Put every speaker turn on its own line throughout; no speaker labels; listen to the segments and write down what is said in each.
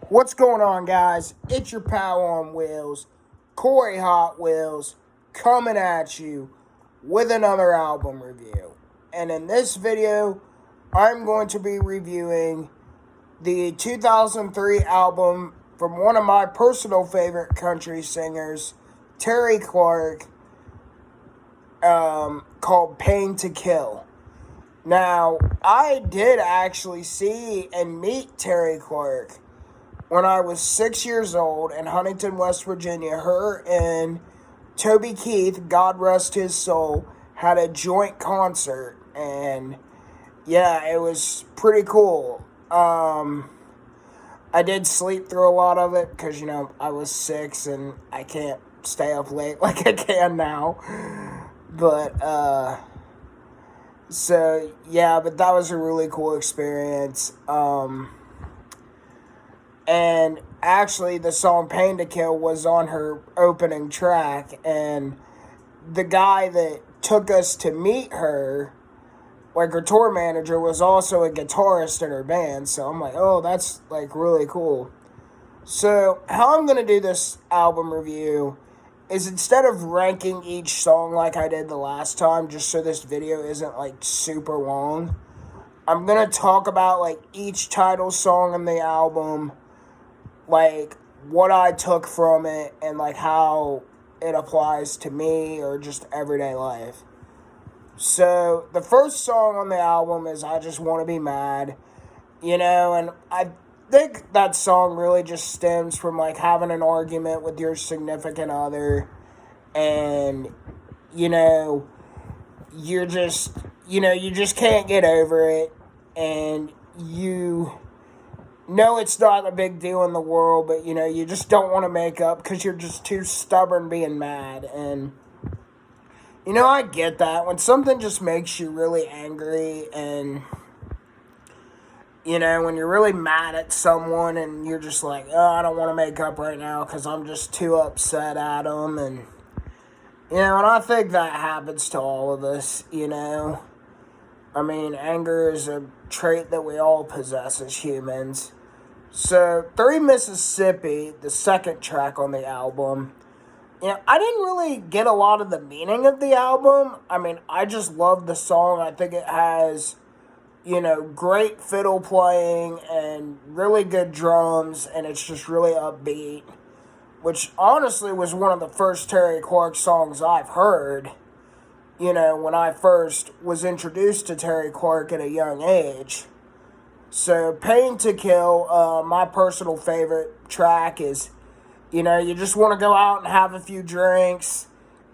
What's going on, guys? It's your pal on wheels, Corey Hot Wheels, coming at you with another album review. And in this video, I'm going to be reviewing the 2003 album from one of my personal favorite country singers, Terri Clark, called Pain to Kill. Now, I did actually see and meet Terri Clark when I was 6 years old in Huntington, West Virginia. Her and Toby Keith, God rest his soul, had a joint concert. And yeah, it was pretty cool. I did sleep through a lot of it because, I was 6 and I can't stay up late like I can now. But, so yeah, but that was a really cool experience. And actually, the song Pain to Kill was on her opening track. And the guy that took us to meet her, like her tour manager, was also a guitarist in her band. So I'm like, oh, that's like really cool. So how I'm going to do this album review is, instead of ranking each song like I did the last time, just so this video isn't like super long, I'm going to talk about like each title song in the album, like what I took from it, and like how it applies to me or just everyday life. So the first song on the album is I Just Want to Be Mad, and I think that song really just stems from like having an argument with your significant other, and you're just you just can't get over it, and it's not a big deal in the world, but you just don't want to make up because you're just too stubborn being mad. And I get that when something just makes you really angry, and when you're really mad at someone and you're just like, oh, I don't want to make up right now because I'm just too upset at them. And and I think that happens to all of us. I mean, anger is a trait that we all possess as humans. So, 3 Mississippi, the second track on the album, I didn't really get a lot of the meaning of the album. I mean, I just love the song. I think it has, great fiddle playing and really good drums, and it's just really upbeat, which honestly was one of the first Terri Clark songs I've heard, when I first was introduced to Terri Clark at a young age. So, Pain to Kill, my personal favorite track is, you just want to go out and have a few drinks,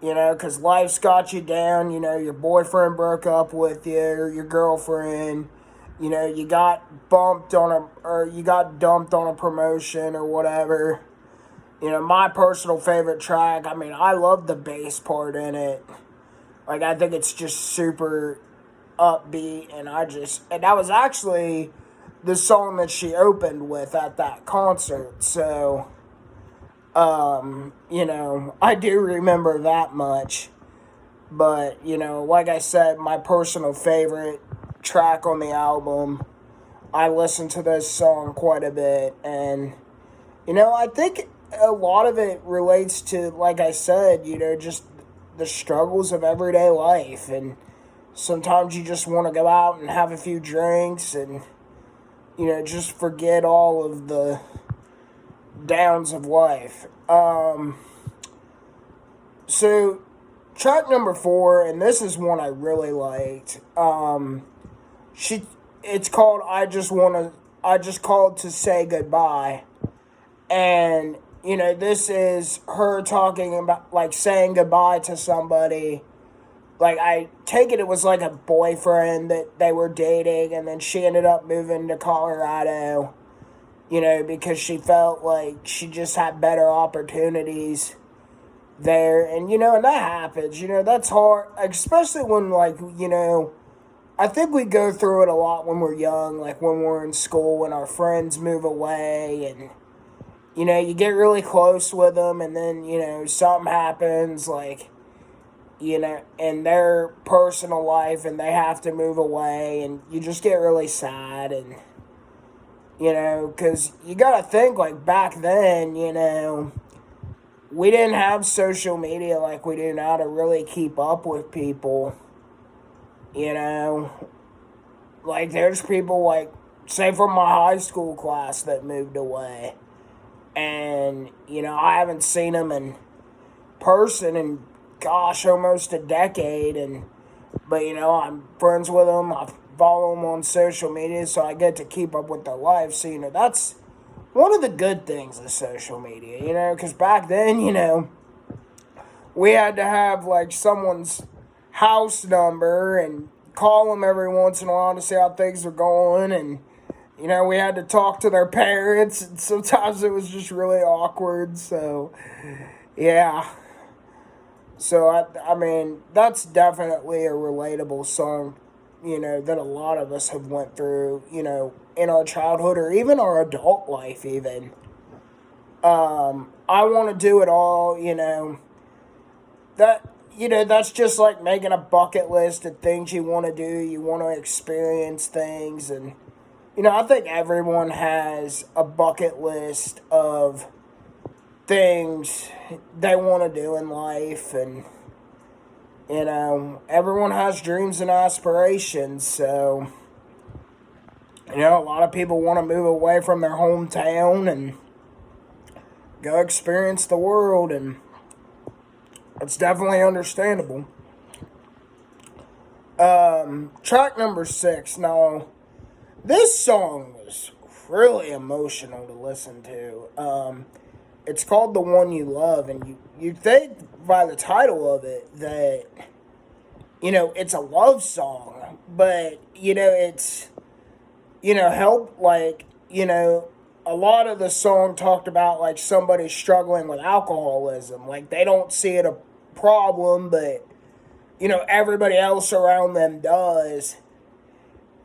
because life's got you down. Your boyfriend broke up with you, or your girlfriend, you got you got dumped on a promotion or whatever. My personal favorite track, I mean, I love the bass part in it. Like, I think it's just super upbeat, and that was actually the song that she opened with at that concert. So, I do remember that much. But, like I said, my personal favorite track on the album, I listen to this song quite a bit. And, I think a lot of it relates to, like I said, just the struggles of everyday life. And sometimes you just want to go out and have a few drinks and, just forget all of the downs of life. So track number 4, and this is one I really liked. It's called I Just Called to Say Goodbye. And, this is her talking about, like, saying goodbye to somebody. Like, I take it was like a boyfriend that they were dating, and then she ended up moving to Colorado, because she felt like she just had better opportunities there. And, and that happens, that's hard, especially when, like, I think we go through it a lot when we're young, like when we're in school and our friends move away, and, you get really close with them, and then, something happens, like, in their personal life, and they have to move away, and you just get really sad. And, You know, because you got to think, like, back then, we didn't have social media like we do now to really keep up with people. You know, like, there's people, like, say from my high school class that moved away. And, I haven't seen them in person in, gosh, almost a decade. But, I'm friends with them. I follow them on social media, so I get to keep up with their life. So, that's one of the good things of social media, because back then, we had to have, like, someone's house number and call them every once in a while to see how things are going. And, we had to talk to their parents, and sometimes it was just really awkward. So, yeah. So, I mean, that's definitely a relatable song, that a lot of us have went through, in our childhood or even our adult life even. I want to do it all, that's just like making a bucket list of things you want to do. You want to experience things. And, I think everyone has a bucket list of things they want to do in life. And, everyone has dreams and aspirations. So, a lot of people want to move away from their hometown and go experience the world. And it's definitely understandable. Track number 6. Now, this song was really emotional to listen to. It's called The One You Love, and you'd think by the title of it that, it's a love song, but, it's, help, like, a lot of the song talked about, like, somebody struggling with alcoholism. Like, they don't see it a problem, but, everybody else around them does.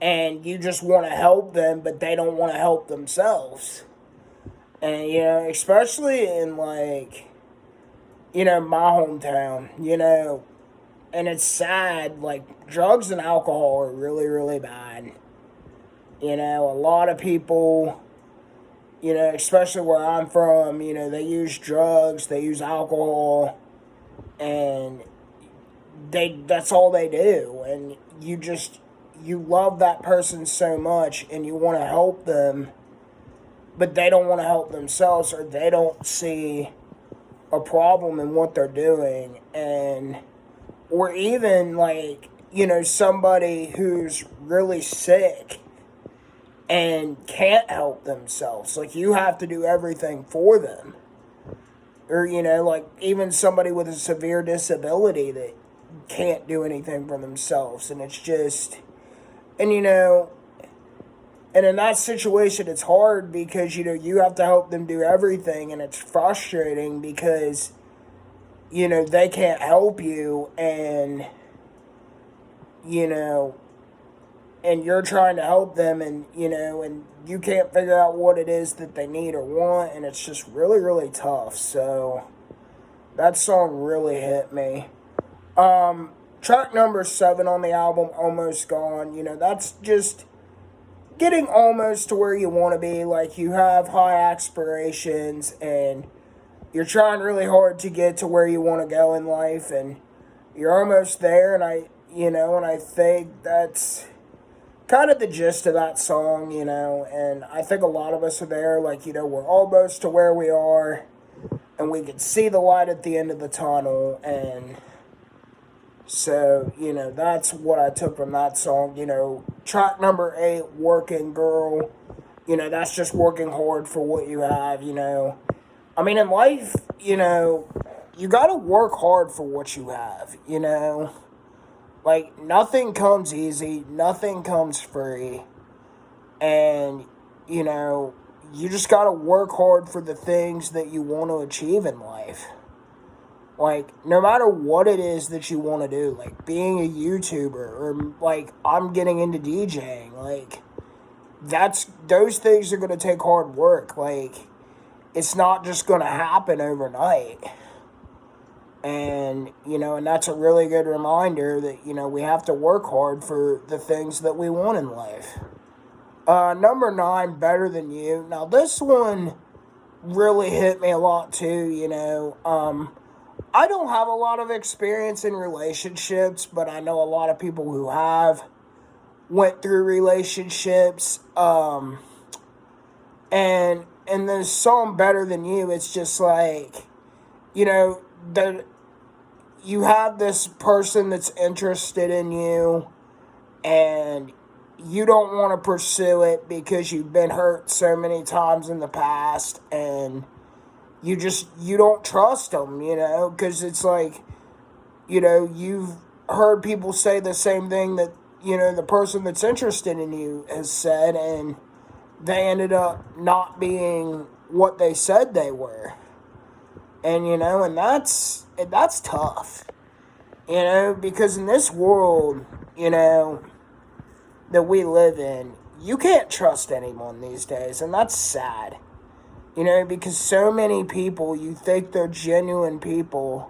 And you just want to help them, but they don't want to help themselves. And, especially in, like, my hometown, and it's sad, like, drugs and alcohol are really, really bad. A lot of people, especially where I'm from, they use drugs, they use alcohol, and that's all they do. And you love that person so much and you want to help them, but they don't want to help themselves, or they don't see a problem in what they're doing. And, or even, like, somebody who's really sick and can't help themselves. Like, you have to do everything for them. Or, like, even somebody with a severe disability that can't do anything for themselves. And it's just, and, and in that situation, it's hard because, you have to help them do everything. And it's frustrating because, they can't help you. And, and you're trying to help them, and, and you can't figure out what it is that they need or want, and it's just really, really tough. So, that song really hit me. Track number 7 on the album, Almost Gone, that's just getting almost to where you want to be. Like, you have high aspirations, and you're trying really hard to get to where you want to go in life, and you're almost there, and I think that's kind of the gist of that song, and I think a lot of us are there, like, we're almost to where we are, and we can see the light at the end of the tunnel. And so, that's what I took from that song. Track number 8, Working Girl, that's just working hard for what you have. I mean, in life, you gotta work hard for what you have. Like, nothing comes easy, nothing comes free, and, you just gotta work hard for the things that you want to achieve in life. Like, no matter what it is that you want to do, like being a YouTuber, or, like, I'm getting into DJing, like, those things are gonna take hard work. Like, it's not just gonna happen overnight. And, and that's a really good reminder that, we have to work hard for the things that we want in life. Number 9, Better Than You. Now, this one really hit me a lot too, you know. I don't have a lot of experience in relationships, but I know a lot of people who have went through relationships. And in the song Better Than You, it's just like, you know, that you have this person that's interested in you, and you don't want to pursue it because you've been hurt so many times in the past, and you don't trust them, you know, because it's like, you know, you've heard people say the same thing that, you know, the person that's interested in you has said, and they ended up not being what they said they were. And, you know, and that's tough, you know, because in this world, you know, that we live in, you can't trust anyone these days, and that's sad. You know, because so many people, you think they're genuine people,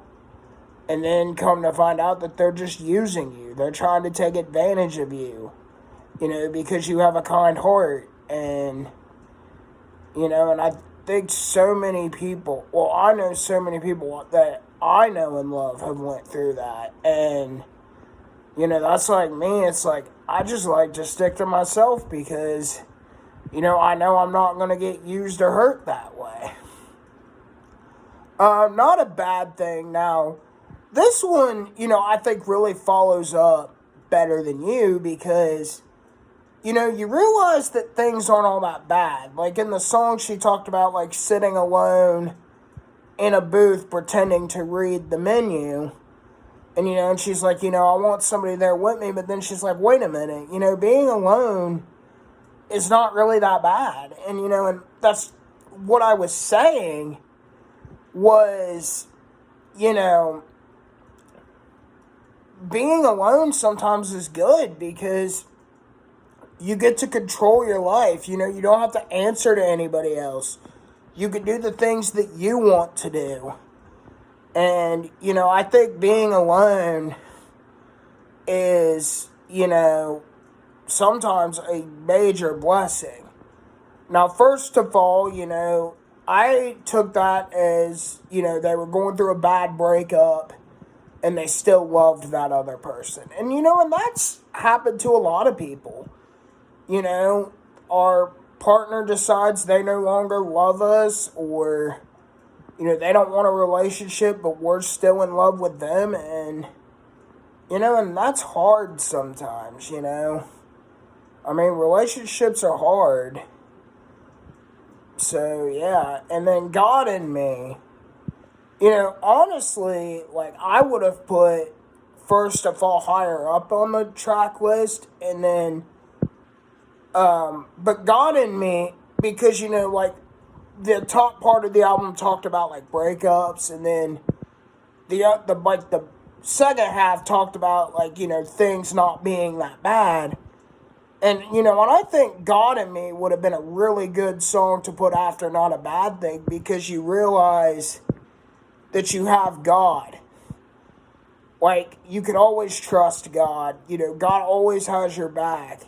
and then come to find out that they're just using you. They're trying to take advantage of you, you know, because you have a kind heart. And, you know, and I think so many people, well, I know so many people that I know and love have went through that. And, you know, that's like me. It's like, I just like to stick to myself because, you know I'm not going to get used or hurt that way. Not a bad thing. Now, this one, you know, I think really follows up Better Than You because, you know, you realize that things aren't all that bad. Like in the song, she talked about like sitting alone in a booth pretending to read the menu. And, you know, and she's like, you know, I want somebody there with me. But then she's like, wait a minute, you know, being alone is not really that bad. And, you know, and that's what I was saying was, you know, being alone sometimes is good because you get to control your life. You know, you don't have to answer to anybody else. You can do the things that you want to do. And, you know, I think being alone is, you know, sometimes a major blessing. Now, first of all, you know, I took that as, you know, they were going through a bad breakup and they still loved that other person. And, you know, and that's happened to a lot of people. You know, our partner decides they no longer love us, or, you know, they don't want a relationship, but we're still in love with them. And, you know, and that's hard sometimes, you know. I mean, relationships are hard. So, yeah. And then God and Me. You know, honestly, like, I would have put First to Fall higher up on the track list. And then, but God and Me, because, you know, like, the top part of the album talked about, like, breakups. And then the second half talked about, like, you know, things not being that bad. And, you know, and I think God and Me would have been a really good song to put after Not a Bad Thing, because you realize that you have God. Like, you can always trust God. You know, God always has your back.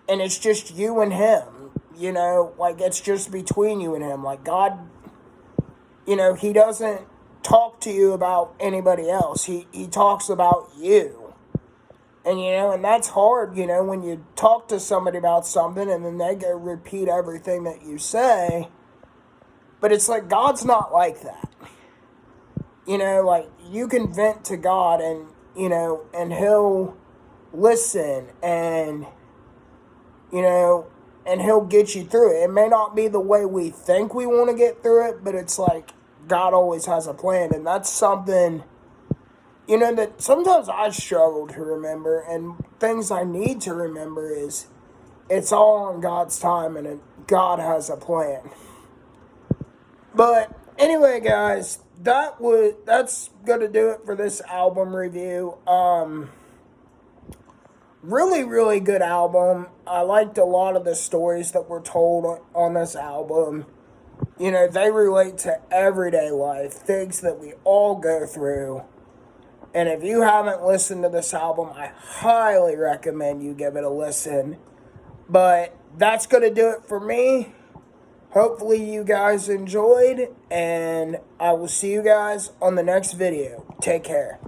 And it's just you and Him. You know, like, it's just between you and Him. Like, God, you know, He doesn't talk to you about anybody else. He talks about you. And, you know, and that's hard, you know, when you talk to somebody about something and then they go repeat everything that you say. But it's like, God's not like that. You know, like, you can vent to God and, you know, and He'll listen and, you know, and He'll get you through it. It may not be the way we think we want to get through it, but it's like, God always has a plan. And that's something, you know, that sometimes I struggle to remember, and things I need to remember is it's all on God's time, and God has a plan. But anyway, guys, that's gonna do it for this album review. Really, really good album. I liked a lot of the stories that were told on this album. You know, they relate to everyday life, things that we all go through. And if you haven't listened to this album, I highly recommend you give it a listen. But that's going to do it for me. Hopefully you guys enjoyed, and I will see you guys on the next video. Take care.